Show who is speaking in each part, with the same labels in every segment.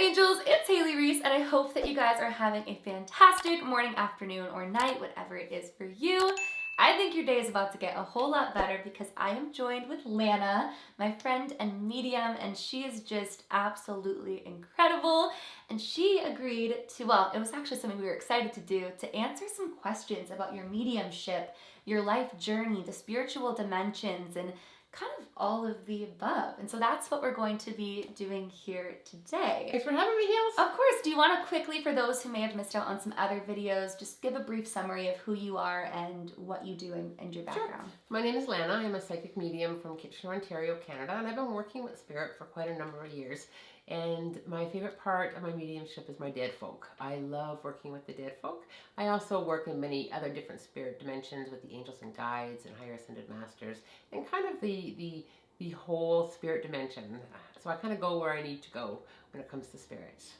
Speaker 1: angels, it's Hailey Reese, and I hope that you guys are having a fantastic morning, afternoon, or night, whatever it is for you. I think your day is about to get a whole lot better because I am joined with Lana, my friend and medium, and she is just absolutely incredible. And she agreed to, well, it was actually something we were excited to do, to answer some questions about your mediumship, your life journey, the spiritual dimensions, and kind of all of the above. And so that's what we're going to be doing here today.
Speaker 2: Thanks for having me, Heels.
Speaker 1: Of course. Do you want to quickly, for those who may have missed out on some other videos, just give a brief summary of who you are and what you do and your background?
Speaker 2: Sure. My name is Lana. I'm a psychic medium from Kitchener, Ontario, Canada, and I've been working with spirit for quite a number of years. And my favorite part of my mediumship is my dead folk. I love working with the dead folk. I also work in many other different spirit dimensions with the angels and guides and higher ascended masters and kind of the whole spirit dimension. So I kind of go where I need to go when it comes to spirits.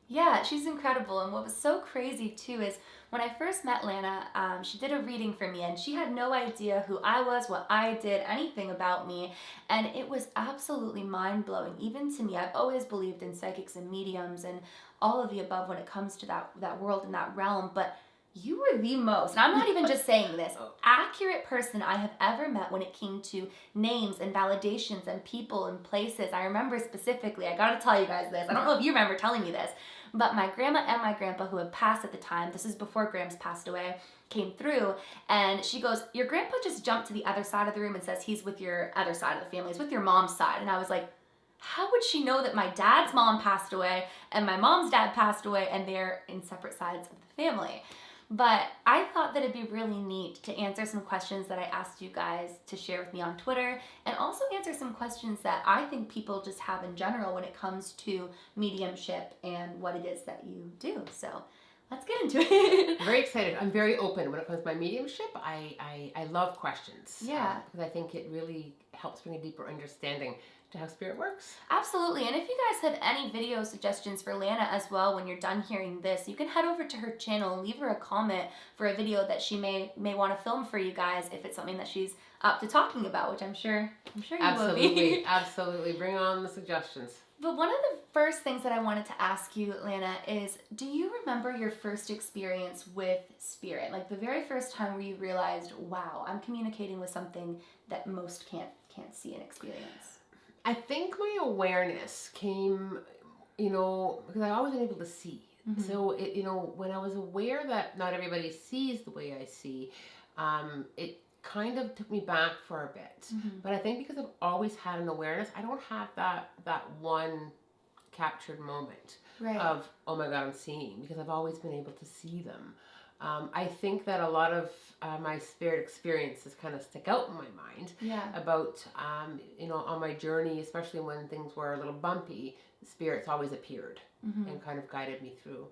Speaker 1: Yeah, she's incredible. And what was so crazy too is when I first met Lana, she did a reading for me and she had no idea who I was, what I did, anything about me. And it was absolutely mind-blowing, even to me. I've always believed in psychics and mediums and all of the above when it comes to that world and that realm. But you were the most, and I'm not even just saying this, accurate person I have ever met when it came to names and validations and people and places. I remember specifically, I gotta tell you guys this, I don't know if you remember telling me this, but my grandma and my grandpa, who had passed at the time, this is before Grams passed away, came through, and she goes, your grandpa just jumped to the other side of the room and says he's with your other side of the family, he's with your mom's side. And I was like, how would she know that my dad's mom passed away and my mom's dad passed away and they're in separate sides of the family? But I thought that it'd be really neat to answer some questions that I asked you guys to share with me on Twitter, and also answer some questions that I think people just have in general when it comes to mediumship and what it is that you do. So let's get into it.
Speaker 2: Very excited. I'm very open when it comes to my mediumship. I love questions.
Speaker 1: Yeah.
Speaker 2: Because I think it really helps bring a deeper understanding to how spirit works.
Speaker 1: Absolutely. And if you guys have any video suggestions for Lana as well when you're done hearing this, you can head over to her channel and leave her a comment for a video that she may want to film for you guys if it's something that she's up to talking about, which I'm sure you will be.
Speaker 2: Absolutely. Bring on the suggestions.
Speaker 1: But one of the first things that I wanted to ask you, Lana, is do you remember your first experience with spirit? Like the very first time where you realized, wow, I'm communicating with something that most can't see and experience?
Speaker 2: I think my awareness came, because I've always been able to see. Mm-hmm. So, when I was aware that not everybody sees the way I see, it kind of took me back for a bit. Mm-hmm. But I think because I've always had an awareness, I don't have that one captured moment of, oh my God, I'm seeing, because I've always been able to see them. I think that a lot of my spirit experiences kind of stick out in my mind about, on my journey, especially when things were a little bumpy, spirits always appeared and kind of guided me through.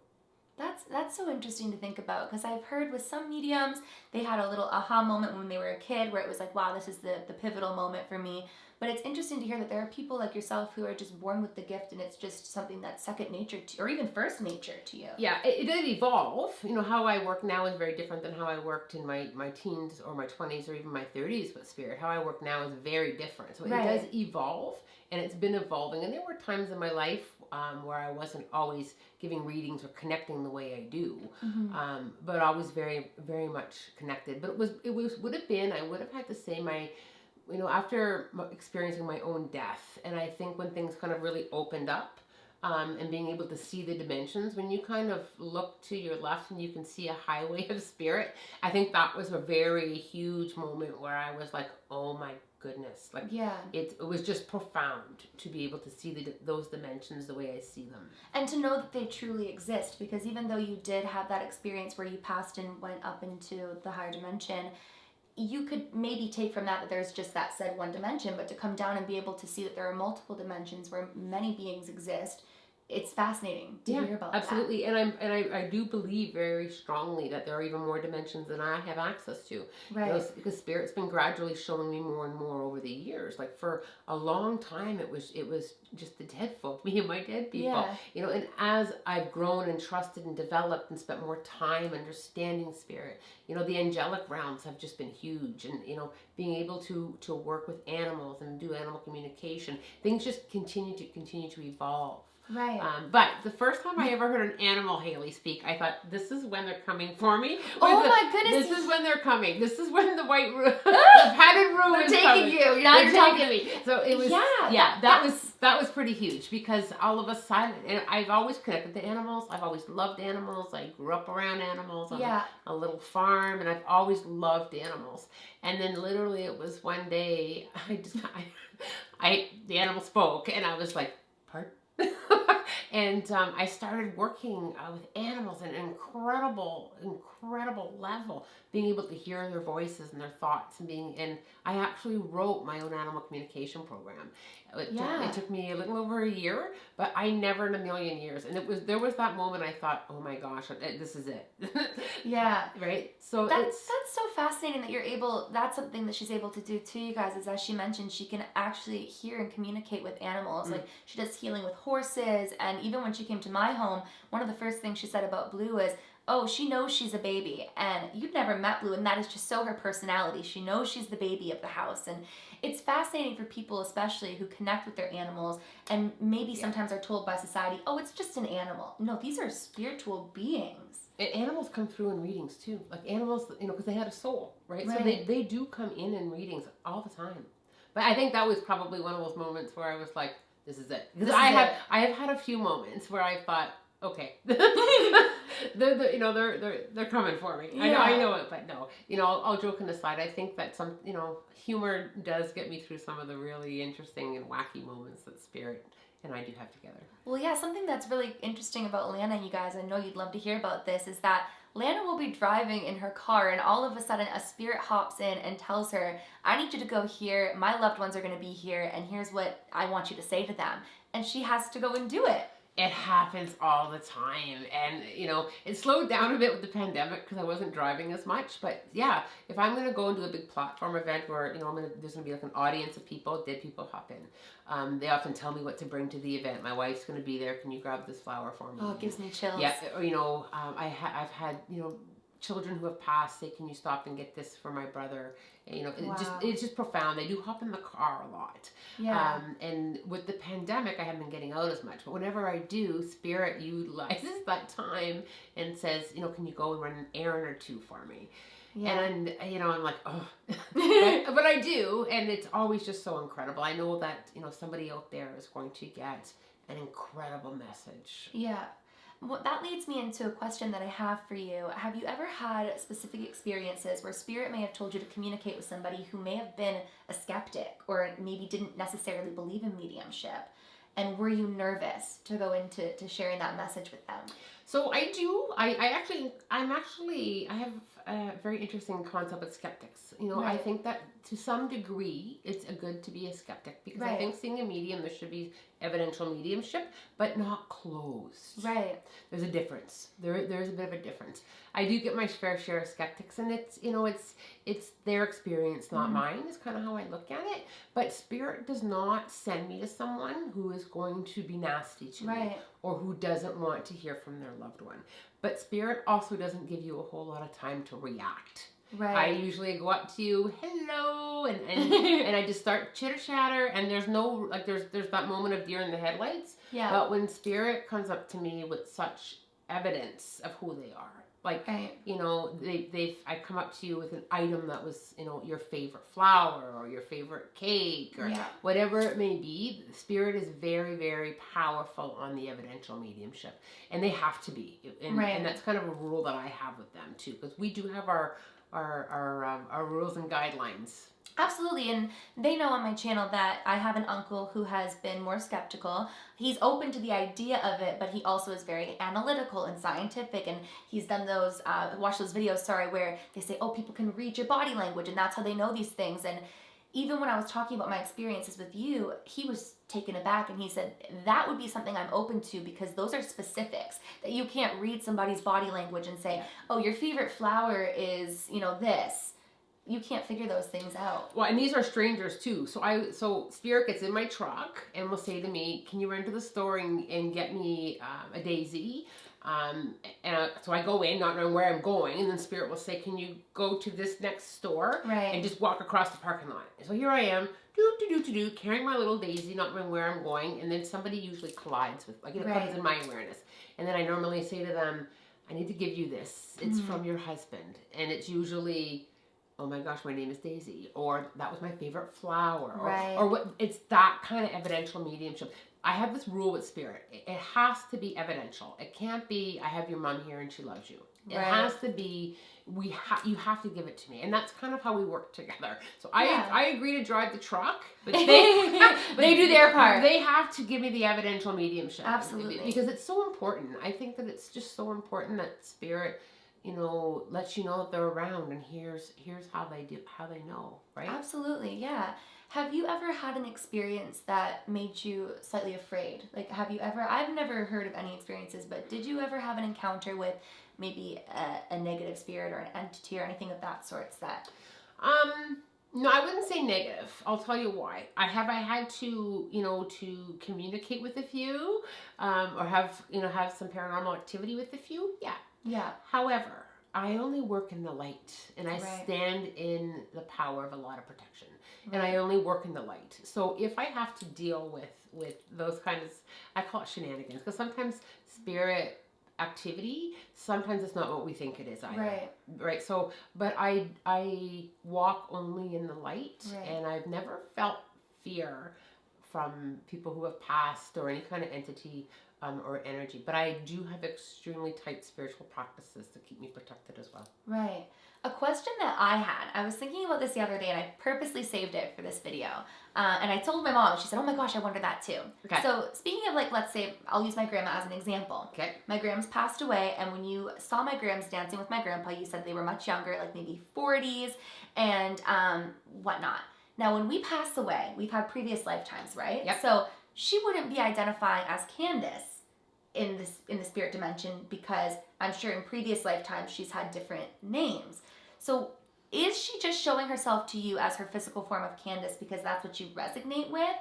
Speaker 1: That's so interesting to think about, because I've heard with some mediums, they had a little aha moment when they were a kid where it was like, wow, this is the pivotal moment for me. But it's interesting to hear that there are people like yourself who are just born with the gift and it's just something that's second nature to, or even first nature to you.
Speaker 2: Yeah, it did evolve. How I work now is very different than how I worked in my teens or my 20s or even my 30s with spirit. How I work now is very different. So it does evolve, and it's been evolving. And there were times in my life where I wasn't always giving readings or connecting the way I do, but I was very, very much connected. But I would have had to say after experiencing my own death, and I think when things kind of really opened up, and being able to see the dimensions, when you kind of look to your left and you can see a highway of spirit, I think that was a very huge moment where I was like, oh my goodness, it was just profound to be able to see those dimensions the way I see them. And
Speaker 1: to know that they truly exist, because even though you did have that experience where you passed and went up into the higher dimension, you could maybe take from that there's just that said one dimension, but to come down and be able to see that there are multiple dimensions where many beings exist, it's fascinating to hear about
Speaker 2: absolutely. That. And I do believe very strongly that there are even more dimensions than I have access to. Right. Because spirit's been gradually showing me more and more over the years. Like for a long time, it was just the dead folk, me and my dead people. Yeah. And as I've grown and trusted and developed and spent more time understanding spirit, the angelic realms have just been huge. And being able to work with animals and do animal communication, things just continue to evolve.
Speaker 1: Right.
Speaker 2: But the first time I ever heard an animal Hailey speak, I thought, this is when they're coming for me.
Speaker 1: Oh my goodness.
Speaker 2: This is when they're coming. This is when the white room, the padded room
Speaker 1: they're
Speaker 2: is
Speaker 1: taking
Speaker 2: coming.
Speaker 1: you. Now
Speaker 2: They're taking me. So it was, that was pretty huge, because all of a sudden, and I've always connected to animals. I've always loved animals. I grew up around animals on a little farm, and I've always loved animals. And then literally it was one day, the animal spoke, and I was like, pardon? And I started working with animals at an incredible level, being able to hear their voices and their thoughts, and I actually wrote my own animal communication program. It took me a little over a year, but I never in a million years. And there was that moment I thought, oh my gosh, this is it.
Speaker 1: Yeah.
Speaker 2: Right? So
Speaker 1: that's so fascinating that that's something that she's able to do too, you guys, is as she mentioned, she can actually hear and communicate with animals. Like she does healing with horses, and even when she came to my home, one of the first things she said about Blue was, oh, she knows she's a baby, and you've never met Blue, and that is just so her personality. She knows she's the baby of the house, and it's fascinating for people, especially who connect with their animals, and maybe sometimes are told by society, oh, it's just an animal. No, these are spiritual beings.
Speaker 2: And animals come through in readings too, like animals, because they had a soul, right? So they do come in readings all the time. But I think that was probably one of those moments where I was like, this is it. Because I have had a few moments where I thought, okay, they're coming for me. Yeah. I know it, but no. I'll joking aside, I think that some, humor does get me through some of the really interesting and wacky moments that Spirit and I do have together.
Speaker 1: Well, yeah, something that's really interesting about Lana, you guys, I know you'd love to hear about this, is that Lana will be driving in her car, and all of a sudden a spirit hops in and tells her, I need you to go here, my loved ones are going to be here, and here's what I want you to say to them. And she has to go and do it.
Speaker 2: It happens all the time, and it slowed down a bit with the pandemic because I wasn't driving as much. But yeah, if I'm going to go and do a big platform event where there's going to be like an audience of people, dead people hop in. They often tell me what to bring to the event. My wife's going to be there. Can you grab this flower for me?
Speaker 1: Oh, it gives me chills.
Speaker 2: Yeah, I've had children who have passed say, can you stop and get this for my brother? And, it's just profound. They do hop in the car a lot.
Speaker 1: Yeah.
Speaker 2: And with the pandemic, I haven't been getting out as much. But whenever I do, Spirit utilizes that time and says, can you go and run an errand or two for me? Yeah. And, I'm like, oh. but I do. And it's always just so incredible. I know that, somebody out there is going to get an incredible message.
Speaker 1: Yeah. Well, that leads me into a question that I have for you. Have you ever had specific experiences where Spirit may have told you to communicate with somebody who may have been a skeptic or maybe didn't necessarily believe in mediumship? And were you nervous to go into sharing that message with them?
Speaker 2: So I do. I have a very interesting concept with skeptics. I think that to some degree it's good to be a skeptic, because I think seeing a medium, there should be evidential mediumship, but not closed.
Speaker 1: Right.
Speaker 2: There's a difference. There's a bit of a difference. I do get my fair share of skeptics, and it's their experience, not mine, is kind of how I look at it. But Spirit does not send me to someone who is going to be nasty to me, or who doesn't want to hear from their loved one. But Spirit also doesn't give you a whole lot of time to react. Right. I usually go up to you, hello, and and I just start chitter chatter, and there's no there's that moment of deer in the headlights. Yeah. But when Spirit comes up to me with such evidence of who they are, I come up to you with an item that was your favorite flower or your favorite cake or whatever it may be. Spirit is very, very powerful on the evidential mediumship, and they have to be, and that's kind of a rule that I have with them too, because we do have our rules and guidelines.
Speaker 1: Absolutely, and they know on my channel that I have an uncle who has been more skeptical. He's open to the idea of it, but he also is very analytical and scientific, and he's done those, watched those videos, where they say, oh, people can read your body language, and that's how they know these things. And even when I was talking about my experiences with you, he was taken aback, and he said, that would be something I'm open to, because those are specifics, that you can't read somebody's body language and say, oh, your favorite flower is, this. You can't figure those things out.
Speaker 2: Well, and these are strangers too. So Spirit gets in my truck and will say to me, can you run to the store and get me a daisy? So I go in not knowing where I'm going, and then Spirit will say, can you go to this next store and just walk across the parking lot? So here I am, carrying my little daisy, not knowing where I'm going, and then somebody usually collides with, like, it comes in my awareness. And then I normally say to them, I need to give you this. It's from your husband. And it's usually, oh my gosh, my name is Daisy, or that was my favorite flower, or what. It's that kind of evidential mediumship. I have this rule with Spirit. It has to be evidential. It can't be, I have your mom here and she loves you. It has to be, you have to give it to me. And that's kind of how we work together. So I agree to drive the truck, but
Speaker 1: they do their part.
Speaker 2: They have to give me the evidential mediumship.
Speaker 1: Absolutely.
Speaker 2: Because it's so important. I think that it's just so important that Spirit, lets you know that they're around, and here's how they know, right?
Speaker 1: Absolutely, yeah. Have you ever had an experience that made you slightly afraid? Like, I've never heard of any experiences, but did you ever have an encounter with maybe a negative spirit or an entity or anything of that sort
Speaker 2: No, I wouldn't say negative. I'll tell you why. I had to, to communicate with a few, or have some paranormal activity with a few. Yeah.
Speaker 1: Yeah.
Speaker 2: However, I only work in the light, and I stand in the power of a lot of protection. And I only work in the light. So if I have to deal with those kinds of, I call it shenanigans, because sometimes Spirit activity, sometimes it's not what we think it is either. Right. So, but I walk only in the light, and I've never felt fear from people who have passed or any kind of entity or energy. But I do have extremely tight spiritual practices to keep me protected as well.
Speaker 1: Right. A question that I was thinking about this the other day, and I purposely saved it for this video. And I told my mom, she said, oh my gosh, I wonder that too.
Speaker 2: Okay.
Speaker 1: So speaking of, like, let's say, I'll use my grandma as an example.
Speaker 2: Okay.
Speaker 1: My grandma's passed away, and when you saw my grams dancing with my grandpa, you said they were much younger, like maybe 40s and whatnot. Now, when we pass away, we've had previous lifetimes, right?
Speaker 2: Yep.
Speaker 1: So she wouldn't be identifying as Candace in the spirit dimension, because I'm sure in previous lifetimes she's had different names. So is she just showing herself to you as her physical form of Candace because that's what you resonate with?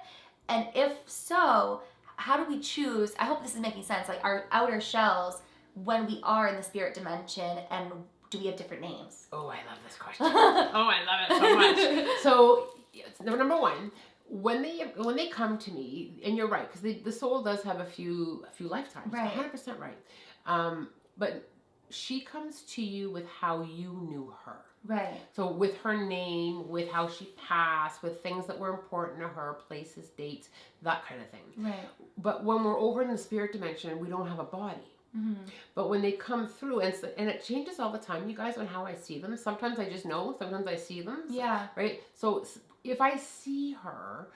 Speaker 1: And if so, how do we choose, I hope this is making sense, like our outer shells when we are in the spirit dimension, and do we have different names?
Speaker 2: Oh, I love this question. Oh, I love it so much. So, number one, when they come to me, and you're right, because the soul does have a few lifetimes, 100% right. But she comes to you with how you knew her.
Speaker 1: Right.
Speaker 2: So with her name, with how she passed, with things that were important to her, places, dates, that kind of thing.
Speaker 1: Right.
Speaker 2: But when we're over in the spirit dimension, we don't have a body.
Speaker 1: Mm-hmm.
Speaker 2: But when they come through, and it changes all the time, you guys, on how I see them. Sometimes I just know, sometimes I see them.
Speaker 1: Yeah.
Speaker 2: Right? So if I see her,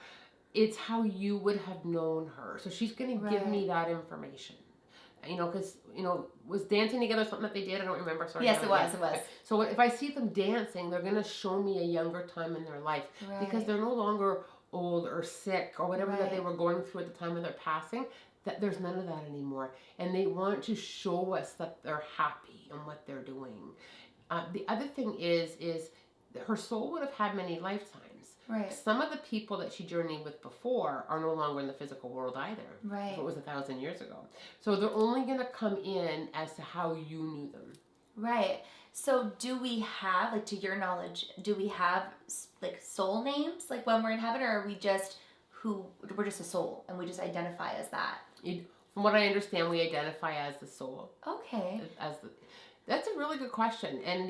Speaker 2: it's how you would have known her. So she's going to give me that information. Because, was dancing together something that they did? I don't remember. Sorry.
Speaker 1: Yes, it was.
Speaker 2: Okay. So if I see them dancing, they're going to show me a younger time in their life. Because they're no longer old or sick or whatever that they were going through at the time of their passing. That there's none of that anymore. And they want to show us that they're happy in what they're doing. The other thing is her soul would have had many lifetimes.
Speaker 1: Right.
Speaker 2: Some of the people that she journeyed with before are no longer in the physical world either.
Speaker 1: Right.
Speaker 2: If it was 1,000 years ago. So they're only going to come in as to how you knew them.
Speaker 1: Right. So do we have, like, to your knowledge, do we have, like, soul names, like, when we're in heaven, or are we just we're just a soul and we just identify as that?
Speaker 2: From what I understand, we identify as the soul.
Speaker 1: Okay.
Speaker 2: That's a really good question. And,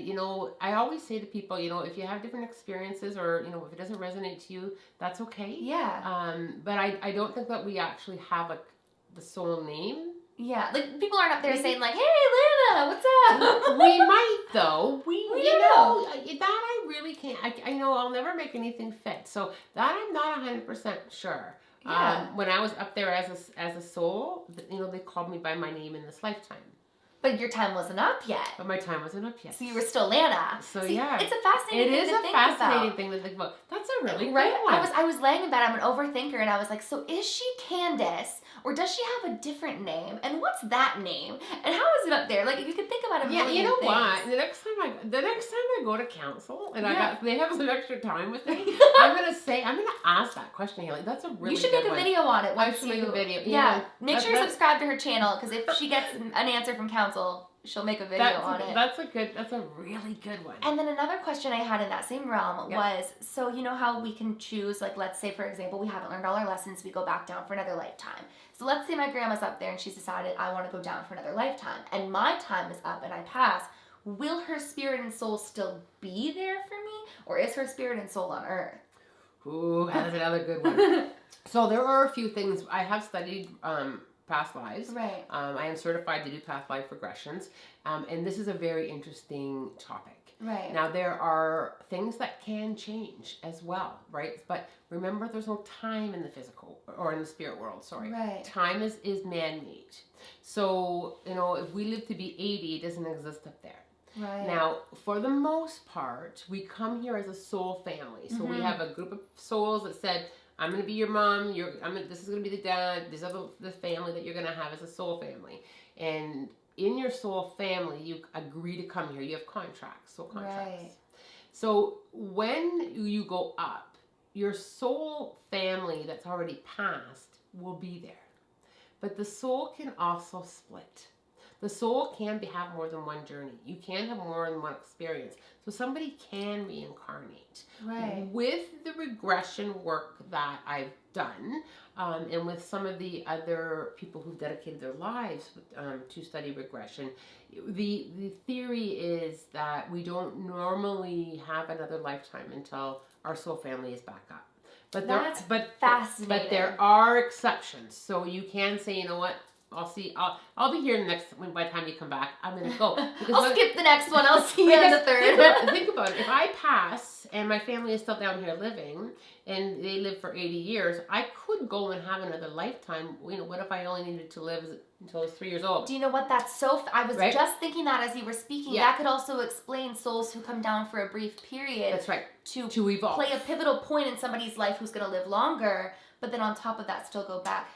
Speaker 2: I always say to people, if you have different experiences or, if it doesn't resonate to you, that's okay.
Speaker 1: Yeah.
Speaker 2: But I don't think that we actually have, like, the soul name.
Speaker 1: Yeah. Like, people aren't up there saying, like, hey, Lana, what's up?
Speaker 2: We might, though. We know. That I really can't. I'll never make anything fit. So that I'm not 100% sure.
Speaker 1: Yeah.
Speaker 2: When I was up there as a soul, they called me by my name in this lifetime.
Speaker 1: But your time wasn't up yet.
Speaker 2: But my time wasn't up yet.
Speaker 1: So you were still Lana.
Speaker 2: So
Speaker 1: See,
Speaker 2: yeah.
Speaker 1: It's a fascinating thing to think about.
Speaker 2: It is a fascinating thing to think about. That's a really good
Speaker 1: right?
Speaker 2: one.
Speaker 1: I was laying in bed, I'm an overthinker, and I was like, so is she Candace? Or does she have a different name? And what's that name? And how is it up there? Like, you can think about a million
Speaker 2: you know
Speaker 1: things.
Speaker 2: what? The next time I go to council and they have some extra time with me, I'm gonna ask that question, Hailey. That's a really
Speaker 1: You should
Speaker 2: good
Speaker 1: make a video on it.
Speaker 2: I should make a video.
Speaker 1: Yeah. Make sure you subscribe to her channel, because if she gets an answer from council, she'll make a video on it.
Speaker 2: That's a really good one.
Speaker 1: And then another question I had in that same realm was, so you know how we can choose, like, let's say, for example, we haven't learned all our lessons, we go back down for another lifetime. So let's say my grandma's up there and she's decided, I want to go down for another lifetime, and my time is up and I pass. Will her spirit and soul still be there for me, or is her spirit and soul on Earth?
Speaker 2: Ooh, that's another good one. So there are a few things. I have studied past lives.
Speaker 1: Right.
Speaker 2: I am certified to do past life regressions, and this is a very interesting topic.
Speaker 1: Right.
Speaker 2: Now, there are things that can change as well, right? But remember, there's no time in the physical or in the spirit world, sorry.
Speaker 1: Right.
Speaker 2: Time is man-made. So, if we live to be 80, it doesn't exist up there.
Speaker 1: Right.
Speaker 2: Now, for the most part, we come here as a soul family. So we have a group of souls that said, I'm going to be your mom, this is going to be the dad, these are the family that you're going to have as a soul family. And in your soul family, you agree to come here. You have contracts, soul contracts.
Speaker 1: Right.
Speaker 2: So when you go up, your soul family that's already passed will be there. But the soul can also split. The soul can have more than one journey. You can have more than one experience. So somebody can reincarnate.
Speaker 1: Right.
Speaker 2: With the regression work that I've done, and with some of the other people who've dedicated their lives to study regression, the theory is that we don't normally have another lifetime until our soul family is back up.
Speaker 1: That's fascinating.
Speaker 2: But there are exceptions. So you can say, you know what? I'll be here by the time you come back. I'm gonna go.
Speaker 1: I'll skip the next one. I'll see you in the third.
Speaker 2: Think about it. If I pass and my family is still down here living and they live for 80 years, I could go and have another lifetime. What if I only needed to live until I was 3 years old?
Speaker 1: Do you know what? That's I was just thinking that as you were speaking.
Speaker 2: Yeah.
Speaker 1: That could also explain souls who come down for a brief period.
Speaker 2: That's right.
Speaker 1: To
Speaker 2: evolve.
Speaker 1: Play a pivotal point in somebody's life who's going to live longer, but then on top of that still go back.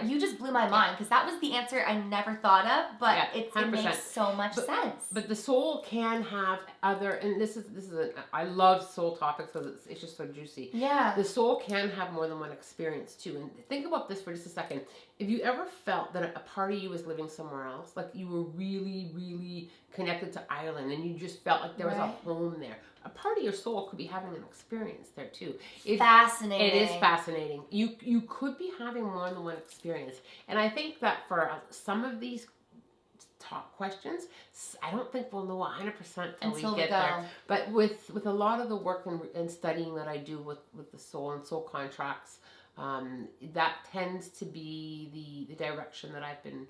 Speaker 1: You just blew my mind, because that was the answer I never thought of, but it makes so much sense.
Speaker 2: But the soul can have other, and I love soul topics because it's just so juicy.
Speaker 1: Yeah.
Speaker 2: The soul can have more than one experience too. And think about this for just a second. If you ever felt that a part of you was living somewhere else, like you were really, really connected to Ireland and you just felt like there was a home there, a part of your soul could be having an experience there too.
Speaker 1: Fascinating.
Speaker 2: It is fascinating. You could be having more than one experience. And I think that for some of these top questions, I don't think we'll know 100% until we get there. But with a lot of the work and studying that I do with the soul and soul contracts, that tends to be the direction that I've been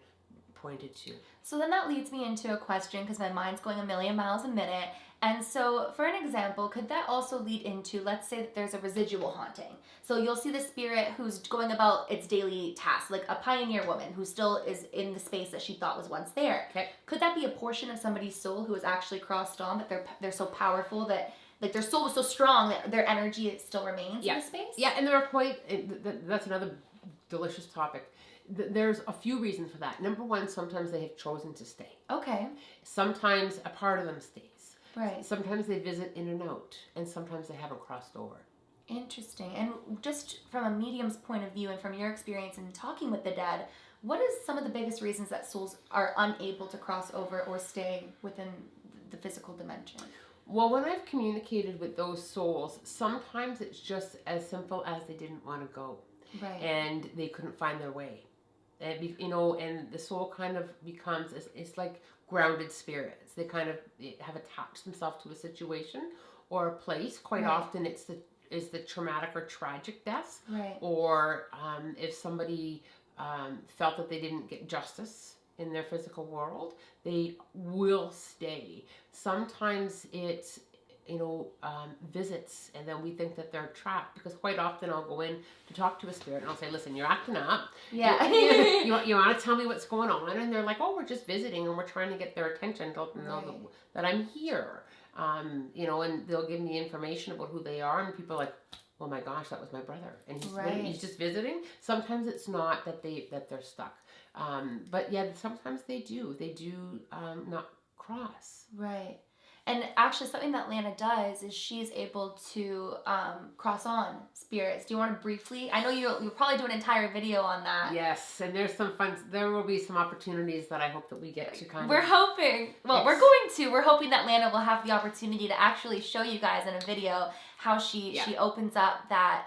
Speaker 2: pointed to.
Speaker 1: So then that leads me into a question, because my mind's going a million miles a minute. And so, for an example, could that also lead into, let's say that there's a residual haunting. So you'll see the spirit who's going about its daily tasks, like a pioneer woman who still is in the space that she thought was once there.
Speaker 2: Okay.
Speaker 1: Could that be a portion of somebody's soul who has actually crossed on, but they're so powerful that, like, their soul was so strong that their energy still remains in the space?
Speaker 2: Yeah, and there are that's another delicious topic. There's a few reasons for that. Number one, sometimes they have chosen to stay.
Speaker 1: Okay.
Speaker 2: Sometimes a part of them stays.
Speaker 1: Right.
Speaker 2: Sometimes they visit in and out, and sometimes they haven't crossed over.
Speaker 1: Interesting. And just from a medium's point of view and from your experience in talking with the dead, what is some of the biggest reasons that souls are unable to cross over or stay within the physical dimension?
Speaker 2: Well, when I've communicated with those souls, sometimes it's just as simple as they didn't want to go.
Speaker 1: Right.
Speaker 2: And they couldn't find their way. And, and the soul kind of becomes, it's like grounded spirits. They kind of have attached themselves to a situation or a place. Quite often it's the traumatic or tragic deaths.
Speaker 1: Right.
Speaker 2: Or if somebody felt that they didn't get justice in their physical world, they will stay. Sometimes it's visits, and then we think that they're trapped, because quite often I'll go in to talk to a spirit and I'll say, listen, you're acting up.
Speaker 1: Yeah.
Speaker 2: You want to tell me what's going on? And they're like, oh, we're just visiting and we're trying to get their attention to let them know that I'm here. And they'll give me information about who they are, and people are like, oh my gosh, that was my brother, and he's just visiting. Sometimes it's not that they're stuck, but yeah, sometimes they do not cross.
Speaker 1: Right. And actually, something that Lana does is she's able to cross on spirits. Do you want to briefly? I know you'll probably do an entire video on that.
Speaker 2: Yes, and there's some fun. There will be some opportunities that I hope that we get to kind
Speaker 1: We're hoping. Well, we're going to. We're hoping that Lana will have the opportunity to actually show you guys in a video how she opens up that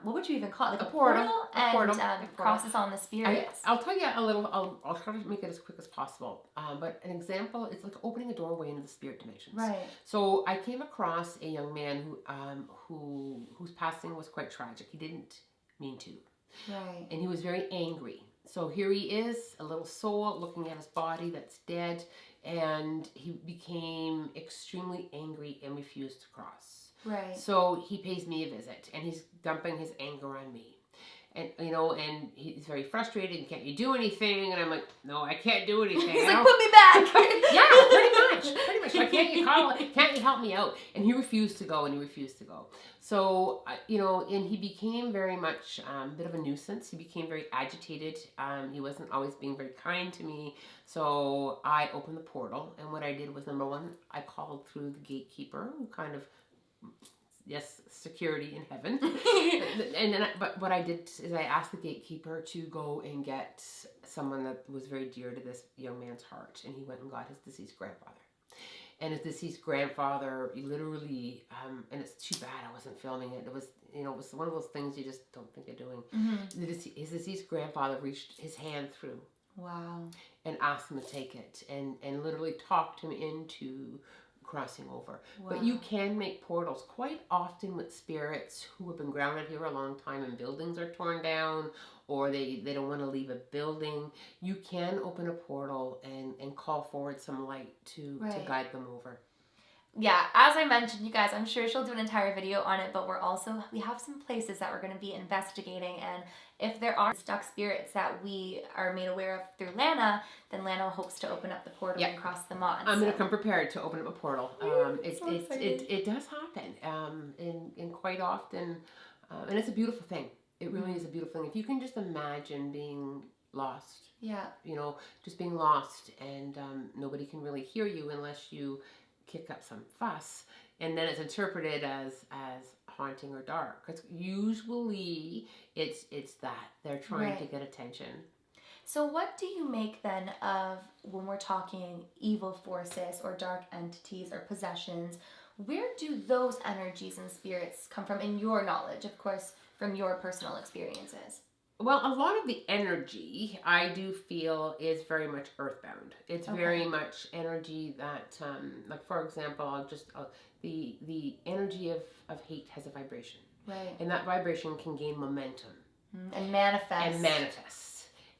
Speaker 1: what would you even call it? Like a portal and crosses on the spirits.
Speaker 2: I'll tell you a little. I'll try to make it as quick as possible. But an example is like opening a doorway into the spirit dimensions.
Speaker 1: Right.
Speaker 2: So I came across a young man whose passing was quite tragic. He didn't mean to.
Speaker 1: Right.
Speaker 2: And he was very angry. So here he is, a little soul looking at his body that's dead, and he became extremely angry and refused to cross.
Speaker 1: Right.
Speaker 2: So he pays me a visit, and he's dumping his anger on me. And, and he's very frustrated, and can't you do anything? And I'm like, no, I can't do anything.
Speaker 1: He's like, put me back.
Speaker 2: Yeah, pretty much. Like, can't you help me out? And he refused to go, So, and he became very much a bit of a nuisance. He became very agitated. He wasn't always being very kind to me. So I opened the portal, and what I did was, number one, I called through the gatekeeper, who kind of, yes, security in heaven. But what I did is I asked the gatekeeper to go and get someone that was very dear to this young man's heart, and he went and got his deceased grandfather. And his deceased grandfather, literally, and it's too bad I wasn't filming it. It was, it was one of those things you just don't think of doing. Mm-hmm. His deceased grandfather reached his hand through.
Speaker 1: Wow. And
Speaker 2: asked him to take it, and literally talked him into crossing over.
Speaker 1: Wow.
Speaker 2: But you can make portals quite often with spirits who have been grounded here a long time, and buildings are torn down, or they don't want to leave a building. You can open a portal and call forward some light to guide them over.
Speaker 1: Yeah, as I mentioned, you guys, I'm sure she'll do an entire video on it, but we have some places that we're going to be investigating, and if there are stuck spirits that we are made aware of through Lana, then Lana hopes to open up the portal and cross them on.
Speaker 2: I'm going to come prepared to open up a portal. It does happen, and quite often, and it's a beautiful thing. It really is a beautiful thing. If you can just imagine being lost, just being lost, and nobody can really hear you unless you kick up some fuss, and then it's interpreted as haunting or dark, because usually it's that they're trying to get attention.
Speaker 1: So what do you make then of, when we're talking evil forces or dark entities or possessions, where do those energies and spirits come from, in your knowledge, of course, from your personal experiences?
Speaker 2: Well, a lot of the energy, I do feel, is very much earthbound. It's very much energy that, like, for example, the energy of hate has a vibration.
Speaker 1: Right.
Speaker 2: And that vibration can gain momentum.
Speaker 1: And manifest.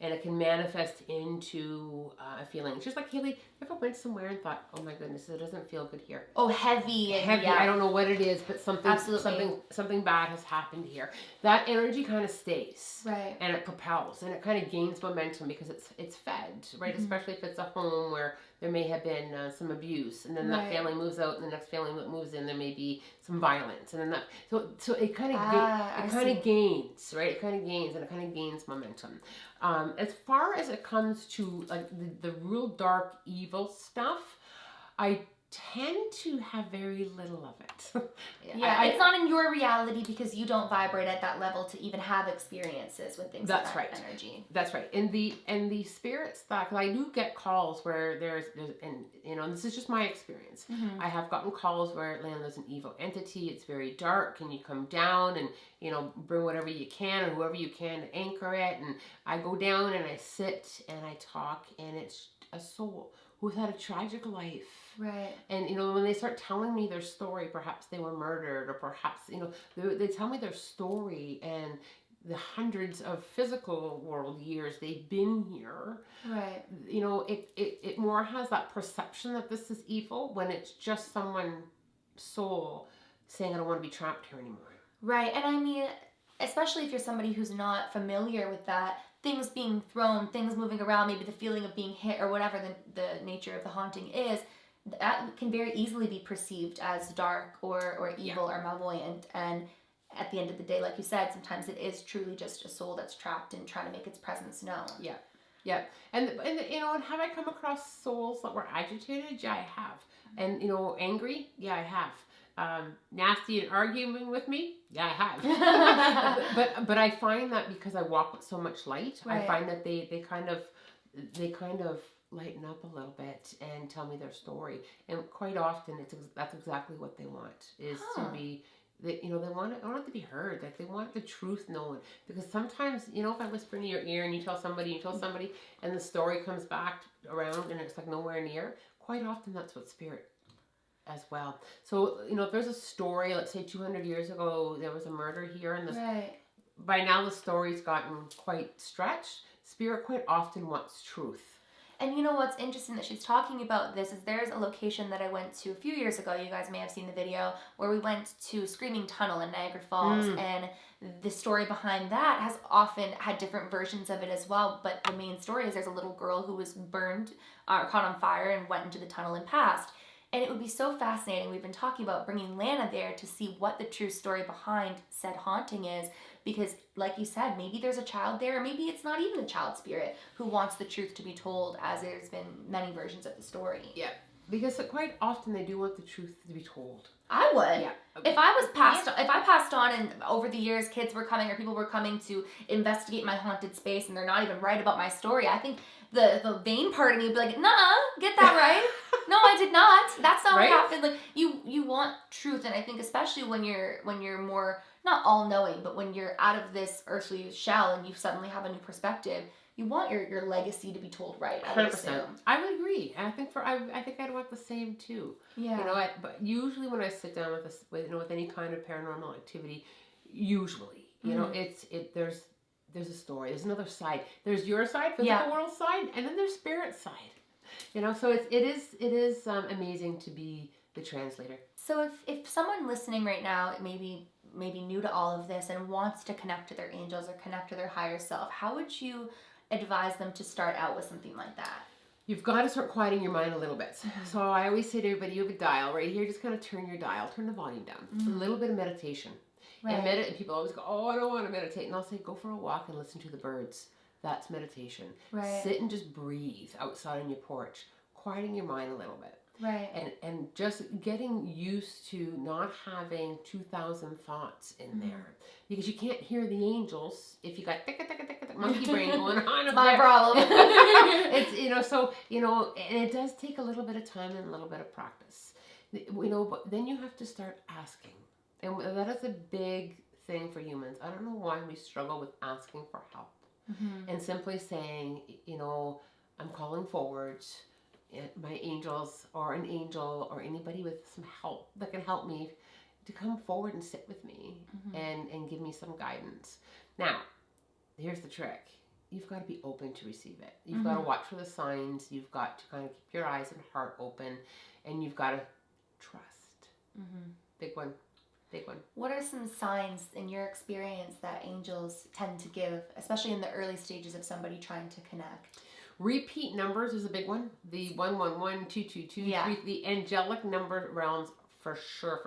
Speaker 2: And it can manifest into a feeling. It's just like, Hailey, you ever went somewhere and thought, oh my goodness, it doesn't feel good here.
Speaker 1: Oh, heavy.
Speaker 2: Heavy. I don't know what it is, but something bad has happened here. That energy kind of stays.
Speaker 1: Right.
Speaker 2: And it propels, and it kind of gains momentum because it's fed, right? Mm-hmm. Especially if it's a home where there may have been some abuse, and then that family moves out, and the next family that moves in, there may be some violence, and then so it kind of gains, right? It kind of gains, and it kind of gains momentum. As far as it comes to like the real dark evil stuff, I tend to have very little of it.
Speaker 1: It's not in your reality because you don't vibrate at that level to even have experiences with things like that energy.
Speaker 2: That's right. And the spirits that, cause I do get calls where there's and this is just my experience. Mm-hmm. I have gotten calls where there's an evil entity. It's very dark. Can you come down and bring whatever you can or whoever you can to anchor it? And I go down and I sit and I talk, and it's a soul who's had a tragic life.
Speaker 1: Right.
Speaker 2: And, when they start telling me their story, perhaps they were murdered, or perhaps, they tell me their story and the hundreds of physical world years they've been here.
Speaker 1: Right.
Speaker 2: It more has that perception that this is evil when it's just someone soul saying, I don't want to be trapped here anymore.
Speaker 1: Right. And I mean, especially if you're somebody who's not familiar with that, things being thrown, things moving around, maybe the feeling of being hit or whatever the nature of the haunting is, that can very easily be perceived as dark or evil or malvoyant. And at the end of the day, like you said, sometimes it is truly just a soul that's trapped and trying to make its presence known.
Speaker 2: Yeah. Yeah. And you know, and have I come across souls that were agitated? Yeah, I have. And, you know, angry? Yeah, I have. Nasty and arguing with me? Yeah, I have. but I find that because I walk with so much light, right. I find that they kind of lighten up a little bit and tell me their story. And quite often that's exactly what they want, is to be, they want it to be heard. Like, they want the truth known. Because sometimes, you know, if I whisper in your ear and you tell somebody and the story comes back around and it's like nowhere near, quite often that's what spirit as well. So, you know, if there's a story, let's say 200 years ago, there was a murder here, and by now the story's gotten quite stretched. Spirit quite often wants truth.
Speaker 1: And you know what's interesting that she's talking about this is there's a location that I went to a few years ago, you guys may have seen the video, where we went to Screaming Tunnel in Niagara Falls, and the story behind that has often had different versions of it as well, but the main story is there's a little girl who was burned or caught on fire and went into the tunnel and passed. And it would be so fascinating. We've been talking about bringing Lana there to see what the true story behind said haunting is. Because, like you said, maybe there's a child there, or maybe it's not even a child spirit who wants the truth to be told, as there's been many versions of the story.
Speaker 2: Yeah, because quite often they do want the truth to be told.
Speaker 1: I would. Yeah. If I passed on and over the years kids were coming or people were coming to investigate my haunted space and they're not even right about my story, I think the vain part of me would be like, nah, get that right. No, I did not. That's not what happened. Like, you want truth, and I think especially when you're more, not all knowing, but when you're out of this earthly shell and you suddenly have a new perspective, you want your legacy to be told right. I would
Speaker 2: 100%.
Speaker 1: assume.
Speaker 2: I would agree. And I think I'd want the same too.
Speaker 1: Yeah.
Speaker 2: You know, but usually when I sit down with any kind of paranormal activity, usually, you know, there's a story. There's another side. There's your side, physical world side, and then there's spirit side. You know, so it is amazing to be the translator.
Speaker 1: So if someone listening right now maybe new to all of this and wants to connect to their angels or connect to their higher self, how would you advise them to start out with something like that?
Speaker 2: You've got to start quieting your mind a little bit. So I always say to everybody, you have a dial right here. Just kind of turn your dial, turn the volume down. A little bit of meditation. Right. And people always go, oh, I don't want to meditate. And I'll say, go for a walk and listen to the birds. That's meditation. Right. Sit and just breathe outside on your porch, quieting your mind a little bit.
Speaker 1: Right.
Speaker 2: And just getting used to not having 2,000 thoughts in there. Because you can't hear the angels if you got monkey brain going on.
Speaker 1: It's my problem.
Speaker 2: It's, you know, so, you know, and it does take a little bit of time and a little bit of practice. You know, but then you have to start asking. And that is a big thing for humans. I don't know why we struggle with asking for help. And simply saying, you know, I'm calling forward my angels or an angel or anybody with some help that can help me to come forward and sit with me and give me some guidance. Now, here's the trick. You've got to be open to receive it. You've got to watch for the signs. You've got to kind of keep your eyes and heart open, and you've got to trust. Big one. Big one.
Speaker 1: What are some signs in your experience that angels tend to give, especially in the early stages of somebody trying to connect?
Speaker 2: Repeat numbers is a big one. The 111, 222, 3, the angelic number realms for sure.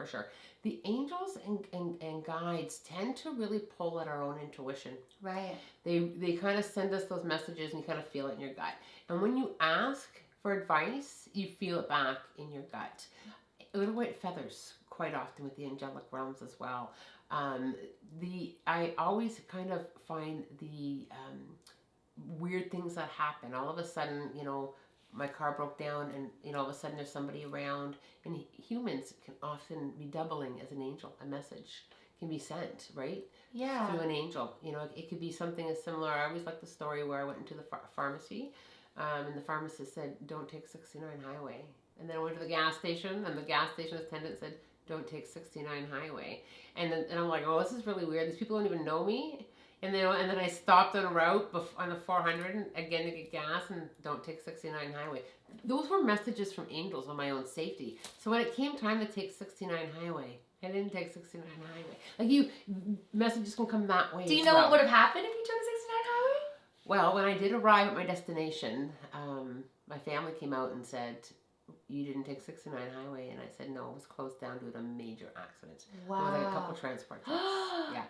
Speaker 2: The angels and guides tend to really pull at our own intuition. Right. They kind of send us those messages and you kind of feel it in your gut. And when you ask for advice, you feel it back in your gut. Little white feathers quite often with the angelic realms as well. I always kind of find the weird things that happen. All of a sudden, you know, my car broke down and, you know, all of a sudden there's somebody around, and humans can often be doubling as an angel. A message can be sent, right? Yeah. Through an angel. You know, it could be something as similar. I always like the story where I went into the pharmacy and the pharmacist said, don't take 69 highway. And then I went to the gas station and the gas station attendant said, don't take 69 highway. And I'm like, oh, this is really weird. These people don't even know me. And then I stopped on a route on the 400 again to get gas, and don't take 69 highway. Those were messages from angels on my own safety. So when it came time to take 69 highway, I didn't take 69 highway. Like messages can come that way.
Speaker 1: Do you know what would have happened if you took 69 highway?
Speaker 2: Well, when I did arrive at my destination, my family came out and said, "You didn't take 69 highway," and I said, "No, it was closed down due to a major accident."
Speaker 1: Wow.
Speaker 2: There was like a couple transport trips. Yeah.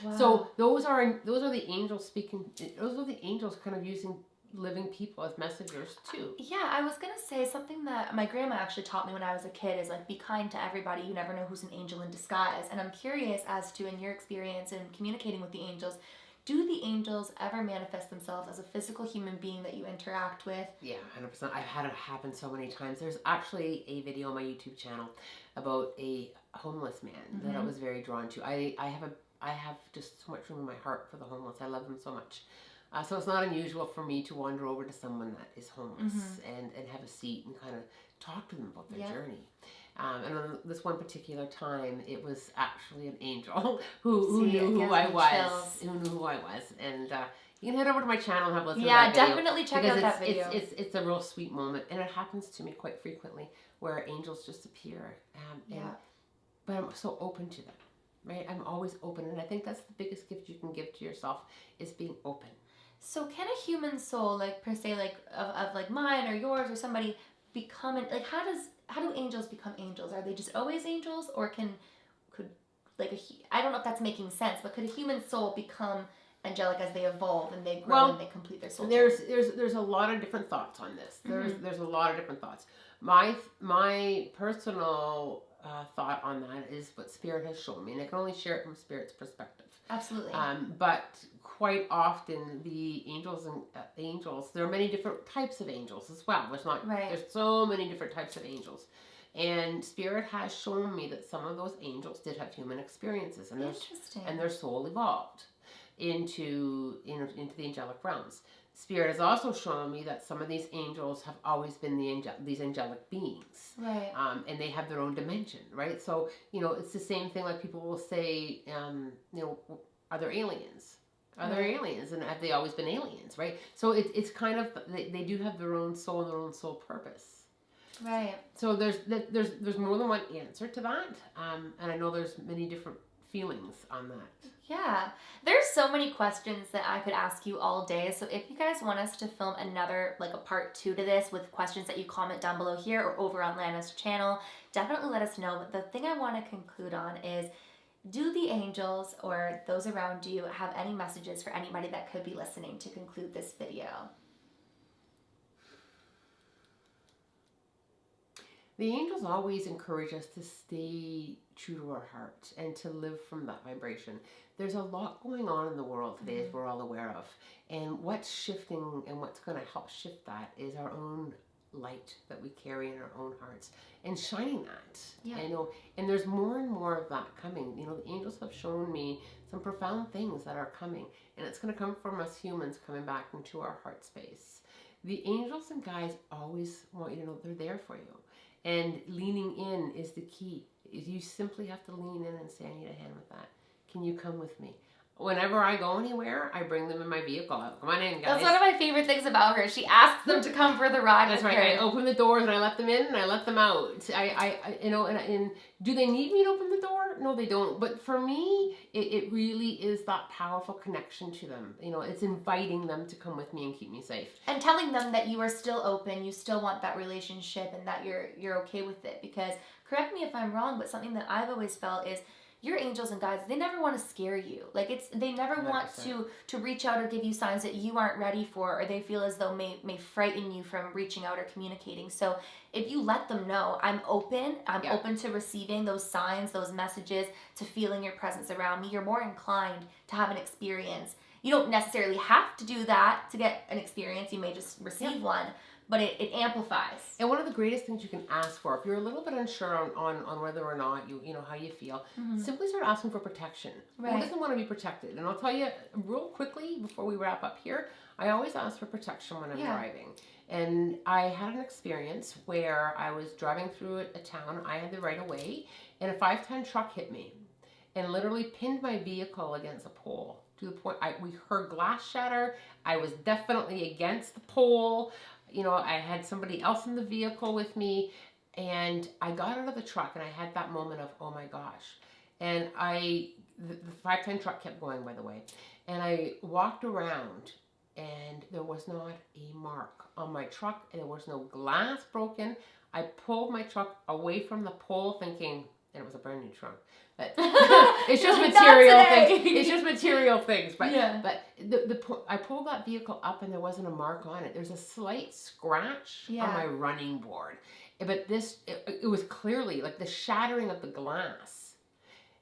Speaker 1: Wow.
Speaker 2: So those are the angels speaking. Those are the angels kind of using living people as messengers too.
Speaker 1: Yeah, I was gonna say something that my grandma actually taught me when I was a kid is like, be kind to everybody. You never know who's an angel in disguise. And I'm curious as to, in your experience in communicating with the angels, do the angels ever manifest themselves as a physical human being that you interact with?
Speaker 2: Yeah, 100%. I've had it happen so many times. There's actually a video on my YouTube channel about a homeless man that I was very drawn to. I have just so much room in my heart for the homeless. I love them so much. So it's not unusual for me to wander over to someone that is homeless and have a seat and kind of talk to them about their journey. And on this one particular time, it was actually an angel who knew who I was. Who knew who I was. And you can head over to my channel and have a listen to that video. Yeah,
Speaker 1: definitely check out that video.
Speaker 2: It's a real sweet moment. And it happens to me quite frequently where angels just appear. But I'm so open to them. Right? I'm always open. And I think that's the biggest gift you can give to yourself is being open.
Speaker 1: So can a human soul, like per se, like of like mine or yours or somebody, become like how do angels become angels? Are they just always angels, or could like I don't know if that's making sense, but could a human soul become angelic as they evolve and they grow and they complete their soul?
Speaker 2: There's a lot of different thoughts on this. There's a lot of different thoughts. My personal thought on that is what Spirit has shown me, and I can only share it from Spirit's perspective.
Speaker 1: Absolutely.
Speaker 2: But quite often the angels, there are many different types of angels as well. There's so many different types of angels. And Spirit has shown me that some of those angels did have human experiences, and their soul evolved into the angelic realms. Spirit has also shown me that some of these angels have always been these angelic beings,
Speaker 1: right?
Speaker 2: And they have their own dimension, right? So it's the same thing. Like people will say, are there aliens? Are there aliens, and have they always been aliens, right? So it's kind of they do have their own soul and their own soul purpose,
Speaker 1: right?
Speaker 2: So there's more than one answer to that, and I know there's many different feelings on that.
Speaker 1: Yeah, there's so many questions that I could ask you all day. So if you guys want us to film another, like a part 2 to this with questions that you comment down below here or over on Lana's channel, definitely let us know. But the thing I want to conclude on is, do the angels or those around you have any messages for anybody that could be listening to conclude this video?
Speaker 2: The angels always encourage us to stay true to our heart and to live from that vibration. There's a lot going on in the world today, as we're all aware of. And what's shifting and what's going to help shift that is our own light that we carry in our own hearts and shining that.
Speaker 1: Yeah.
Speaker 2: And there's more and more of that coming. The angels have shown me some profound things that are coming, and it's going to come from us humans coming back into our heart space. The angels and guides always want you to know they're there for you. And leaning in is the key. You simply have to lean in and say, I need a hand with that. Can you come with me? Whenever I go anywhere, I bring them in my vehicle. Come on in, guys.
Speaker 1: That's one of my favorite things about her. She asks them to come for the ride.
Speaker 2: That's right. I open the doors and I let them in and I let them out. And do they need me to open the door? No, they don't. But for me, it really is that powerful connection to them. It's inviting them to come with me and keep me safe.
Speaker 1: And telling them that you are still open, you still want that relationship, and that you're okay with it. Because, correct me if I'm wrong, but something that I've always felt is, your angels and guides, they never want to scare you. They never want to reach out or give you signs that you aren't ready for, or they feel as though may frighten you from reaching out or communicating. So if you let them know, I'm open to receiving those signs, those messages, to feeling your presence around me, you're more inclined to have an experience. You don't necessarily have to do that to get an experience. You may just receive one. But it amplifies. And one of the greatest things you can ask for, if you're a little bit unsure on whether or not you know how you feel, simply start asking for protection. Right.
Speaker 2: Who doesn't want to be protected? And I'll tell you real quickly before we wrap up here, I always ask for protection when I'm driving. And I had an experience where I was driving through a town. I had the right of way, and a 5-ton truck hit me and literally pinned my vehicle against a pole. to the point we heard glass shatter. I was definitely against the pole. You know, I had somebody else in the vehicle with me, and I got out of the truck and I had that moment of, oh my gosh. And the 510 truck kept going, by the way. And I walked around and there was not a mark on my truck and there was no glass broken. I pulled my truck away from the pole thinking, and it was a brand new truck, but it's just material things. It's just material things. But
Speaker 1: yeah.
Speaker 2: But I pulled that vehicle up and there wasn't a mark on it. There's a slight scratch on my running board. But it was clearly like the shattering of the glass.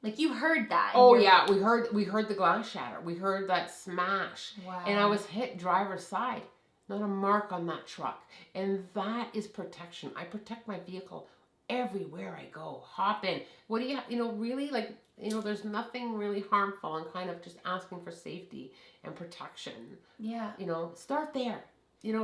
Speaker 1: Like you heard that.
Speaker 2: Oh yeah, we heard the glass shatter. We heard that smash.
Speaker 1: Wow.
Speaker 2: And I was hit driver's side. Not a mark on that truck. And that is protection. I protect my vehicle everywhere I go. Hop in. What do you really like, there's nothing really harmful and kind of just asking for safety and protection.
Speaker 1: Yeah.
Speaker 2: Start there.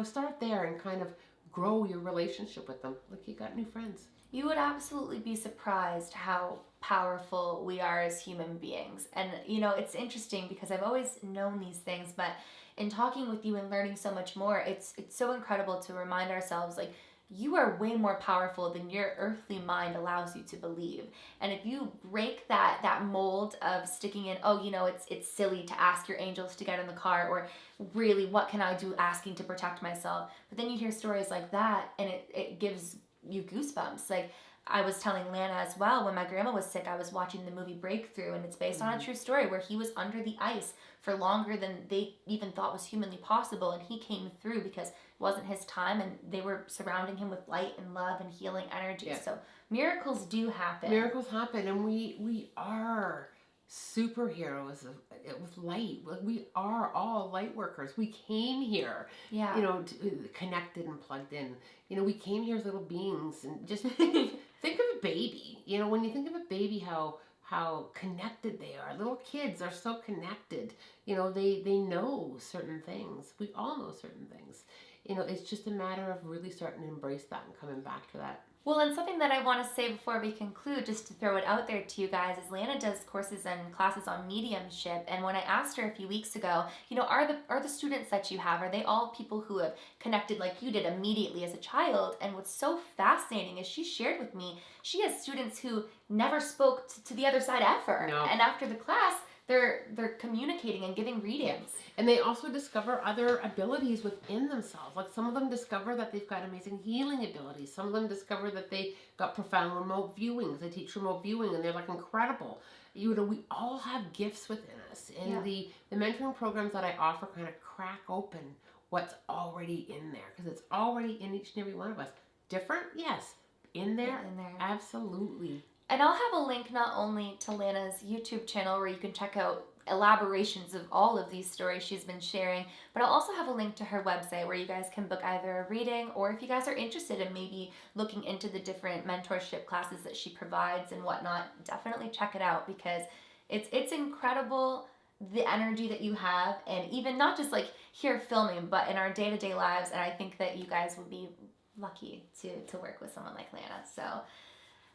Speaker 2: Start there and kind of grow your relationship with them. Like you got new friends.
Speaker 1: You would absolutely be surprised how powerful we are as human beings. And, it's interesting because I've always known these things, but in talking with you and learning so much more, it's so incredible to remind ourselves, like, you are way more powerful than your earthly mind allows you to believe. And if you break that mold of sticking in, it's silly to ask your angels to get in the car, or really, what can I do asking to protect myself? But then you hear stories like that and it gives you goosebumps. Like I was telling Lana as well, when my grandma was sick, I was watching the movie Breakthrough, and it's based on a true story where he was under the ice for longer than they even thought was humanly possible, and he came through because it wasn't his time, and they were surrounding him with light and love and healing energy. Yeah. So miracles do happen.
Speaker 2: Miracles happen, and we are superheroes with light. We are all light workers. We came here, connected and plugged in. We came here as little beings, and just think of a baby. When you think of a baby, how connected they are. Little kids are so connected. They know certain things. We all know certain things. It's just a matter of really starting to embrace that and coming back to that.
Speaker 1: Well, and something that I want to say before we conclude, just to throw it out there to you guys, is Lana does courses and classes on mediumship. And when I asked her a few weeks ago, are the students that you have, are they all people who have connected like you did immediately as a child? And what's so fascinating is she shared with me, she has students who never spoke to the other side ever.
Speaker 2: No.
Speaker 1: And after the class, they're communicating and giving readings.
Speaker 2: And they also discover other abilities within themselves. Like some of them discover that they've got amazing healing abilities. Some of them discover that they got profound remote viewings. They teach remote viewing and they're like incredible. We all have gifts within us. And the mentoring programs that I offer kind of crack open what's already in there. Because it's already in each and every one of us. Different? Yes. In there? Absolutely.
Speaker 1: And I'll have a link not only to Lana's YouTube channel where you can check out elaborations of all of these stories she's been sharing, but I'll also have a link to her website where you guys can book either a reading, or if you guys are interested in maybe looking into the different mentorship classes that she provides and whatnot, definitely check it out, because it's incredible the energy that you have, and even not just like here filming, but in our day-to-day lives. And I think that you guys would be lucky to work with someone like Lana. So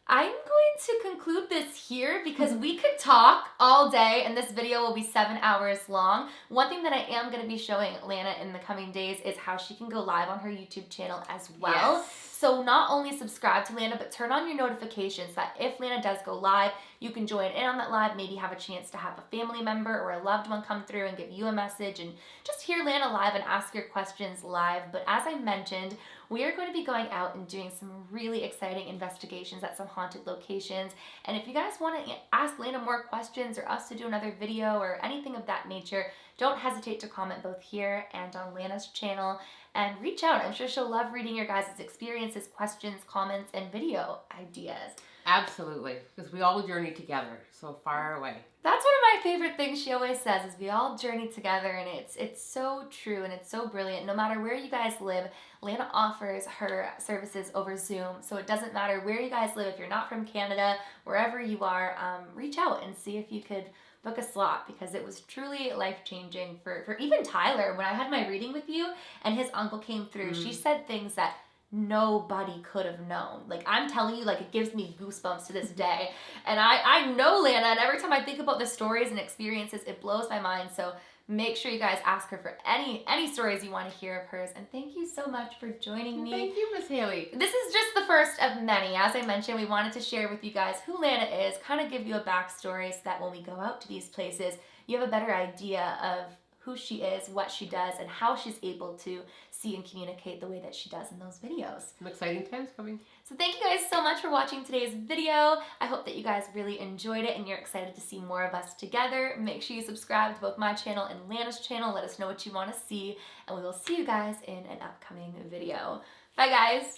Speaker 1: I'm going to conclude this here because we could talk all day and this video will be 7 hours long. One thing that I am going to be showing Lana in the coming days is how she can go live on her YouTube channel as well.
Speaker 2: Yes.
Speaker 1: So not only subscribe to Lana, but turn on your notifications that if Lana does go live, you can join in on that live, maybe have a chance to have a family member or a loved one come through and give you a message and just hear Lana live and ask your questions live. But as I mentioned, we are going to be going out and doing some really exciting investigations at some haunted locations. And if you guys want to ask Lana more questions or us to do another video or anything of that nature, don't hesitate to comment both here and on Lana's channel and reach out. I'm sure she'll love reading your guys' experiences, questions, comments, and video ideas.
Speaker 2: Absolutely, because we all journey together, so far away.
Speaker 1: That's one of my favorite things she always says, is we all journey together, and it's so true and it's so brilliant. No matter where you guys live, Lana offers her services over Zoom, so it doesn't matter where you guys live. If you're not from Canada, wherever you are, reach out and see if you could book a slot, because it was truly life-changing for even Tyler. When I had my reading with you and his uncle came through, she said things that nobody could have known. Like, I'm telling you, like, it gives me goosebumps to this day. And I know Lana, and every time I think about the stories and experiences, it blows my mind. So make sure you guys ask her for any stories you want to hear of hers. And thank you so much for joining me.
Speaker 2: Thank you, Miss Hailey.
Speaker 1: This is just the first of many. As I mentioned, we wanted to share with you guys who Lana is, kind of give you a backstory so that when we go out to these places, you have a better idea of who she is, what she does, and how she's able to see and communicate the way that she does in those videos.
Speaker 2: Some exciting times coming.
Speaker 1: So thank you guys so much for watching today's video. I hope that you guys really enjoyed it and you're excited to see more of us together. Make sure you subscribe to both my channel and Lana's channel. Let us know what you want to see, and we will see you guys in an upcoming video. Bye guys!